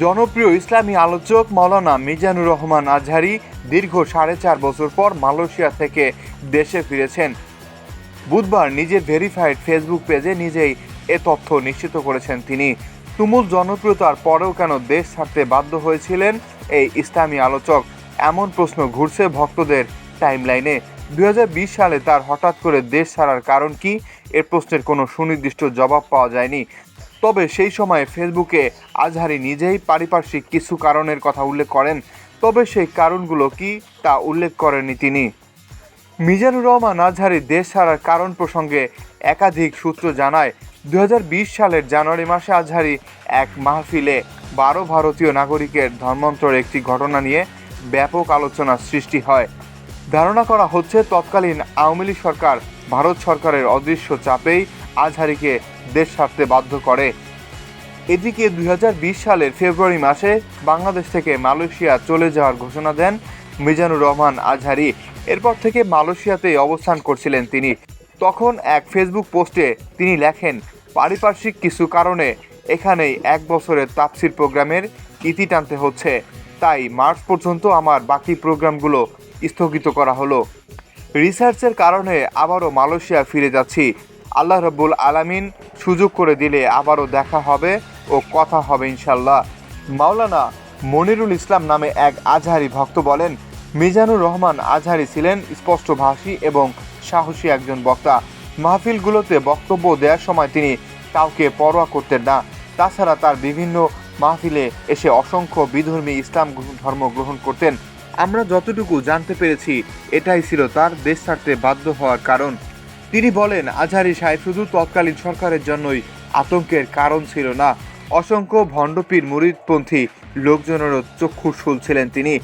জনপ্রিয় ইসলামী আলোচক মাওলানা মিজানুর রহমান আজহারী দীর্ঘ 4.5 বছর পর মালয়েশিয়া থেকে দেশে ফিরেছেন। বুধবার নিজের ভেরিফাইড ফেসবুক পেজে নিজেই এ তথ্য নিশ্চিত করেছেন তিনি। তুমুল জনপ্রিয়তার পরেও কেন দেশ ছাড়তে বাধ্য হয়েছিলেন এই ইসলামী আলোচক, এমন প্রশ্ন ঘুরছে ভক্তদের টাইমলাইনে। 2020 সালে তার হঠাৎ করে দেশ ছাড়ার কারণ কি, এর প্রশ্নের কোনো সুনির্দিষ্ট জবাব পাওয়া যায়নি। তবে সেই সময়ে ফেসবুকে আজহারী নিজেই পারিপার্শ্বিক কিছু কারণের কথা উল্লেখ করেন, তবে সেই কারণগুলো কি তা উল্লেখ করেননি তিনি। মিজানুর রহমান আজহারী দেশ ছাড়ার কারণ প্রসঙ্গে একাধিক সূত্র জানায়, 2020 সালের জানুয়ারি মাসে আজহারী এক মাহফিলে 12 ভারতীয় নাগরিকের ধর্মান্তরের একটি ঘটনা নিয়ে ব্যাপক আলোচনার সৃষ্টি হয়। ধারণা করা হচ্ছে তৎকালীন আওয়ামী লীগ সরকার ভারত সরকারের অদৃশ্য চাপেই আজহারীকে দেশ ছাড়তে বাধ্য করে। এদিকে 2020 সালের ফেব্রুয়ারি মাসে বাংলাদেশ থেকে মালয়েশিয়া চলে যাওয়ার ঘোষণা দেন মিজানুর রহমান আজহারী। এরপর থেকে মালয়েশিয়াতেই অবস্থান করছিলেন তিনি। তখন এক ফেসবুক পোস্টে তিনি লেখেন, পারিপার্শ্বিক কিছু কারণে এখানেই 1 বছরের তাফসির প্রোগ্রামের ইতি টানতে হচ্ছে, তাই মার্চ পর্যন্ত আমার বাকি প্রোগ্রামগুলো স্থগিত করা হলো। রিসার্চের কারণে আবারও মালয়েশিয়া ফিরে যাচ্ছি। আল্লাহ রাব্বুল আলামিন সুযোগ করে দিলে আবারও দেখা হবে ও কথা হবে ইনশাল্লাহ। মাওলানা মনিরুল ইসলাম নামে এক আজহারী ভক্ত বলেন, মিজানুর রহমান আজহারী ছিলেন স্পষ্টভাষী এবং সাহসী একজন বক্তা। মাহফিলগুলোতে বক্তব্য দেওয়ার সময় তিনি কাউকে পরোয়া করতেন না। তাছাড়া তার বিভিন্ন মাহফিলে এসে অসংখ্য বিধর্মী ইসলাম ধর্ম গ্রহণ করতেন। আমরা যতটুকু জানতে পেরেছি এটাই ছিল তার দেশ ছাড়তে বাধ্য হওয়ার কারণ। তিনি বলেন, আজহারী সাহেব শুধু তৎকালীন সরকারের জন্যই আতঙ্কের কারণ ছিল না, অসংখ্য ভণ্ডপীর মুরিদপন্থী লোকজনেরও চক্ষুশূল ছিলেন তিনি।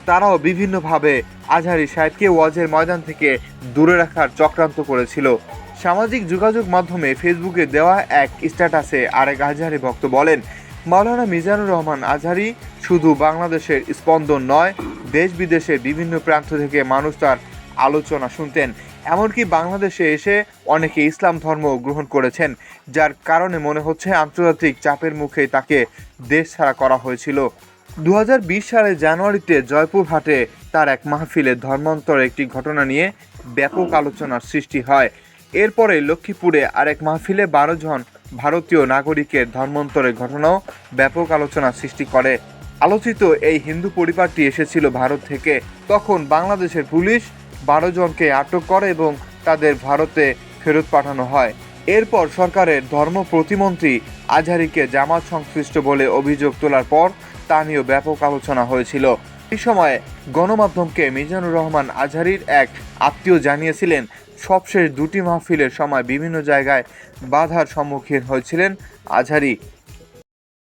তারাও বিভিন্নভাবে আজহারী সাহেবকে ওয়াজের ময়দান থেকে দূরে রাখার চক্রান্ত করেছিল। সামাজিক যোগাযোগ মাধ্যমে ফেসবুকে দেওয়া এক স্ট্যাটাসে আরেক আজহারী ভক্ত বলেন, মাওলানা মিজানুর রহমান আজহারী শুধু বাংলাদেশের স্পন্দন নয়, দেশ বিদেশের বিভিন্ন প্রান্ত থেকে মানুষ তার আলোচনা শুনতেন। এমনকি বাংলাদেশে এসে অনেকে ইসলাম ধর্ম গ্রহণ করেছেন, যার কারণে মনে হচ্ছে আন্তর্জাতিক চাপের মুখে তাকে দেশ ছাড়া করা হয়েছিল। 2020 সালের জানুয়ারিতে জয়পুরহাটে তার এক মাহফিলে ধর্মান্তরের একটি ঘটনা নিয়ে ব্যাপক আলোচনার সৃষ্টি হয়। এরপরে লক্ষ্মীপুরে আরেক মাহফিলে 12 জন ভারতীয় নাগরিকের ধর্মান্তরের ঘটনাও ব্যাপক আলোচনার সৃষ্টি করে। আলোচিত এই হিন্দু পরিবারটি এসেছিল ভারত থেকে। তখন বাংলাদেশের পুলিশ 12 জনকে আটক করে এবং তাদের ভারতে ফেরত পাঠানো হয়। এরপর সরকারের ধর্ম প্রতিমন্ত্রী আজহারীকে জামাত সংশ্লিষ্ট বলে অভিযোগ তোলার পর তা নিয়েও ব্যাপক আলোচনা হয়েছিল। এই সময় গণমাধ্যমকে মিজানুর রহমান আজহারীর এক আত্মীয় জানিয়েছিলেন, সবশেষ 2টি মাহফিলের সময় বিভিন্ন জায়গায় বাধার সম্মুখীন হয়েছিলেন আজহারী।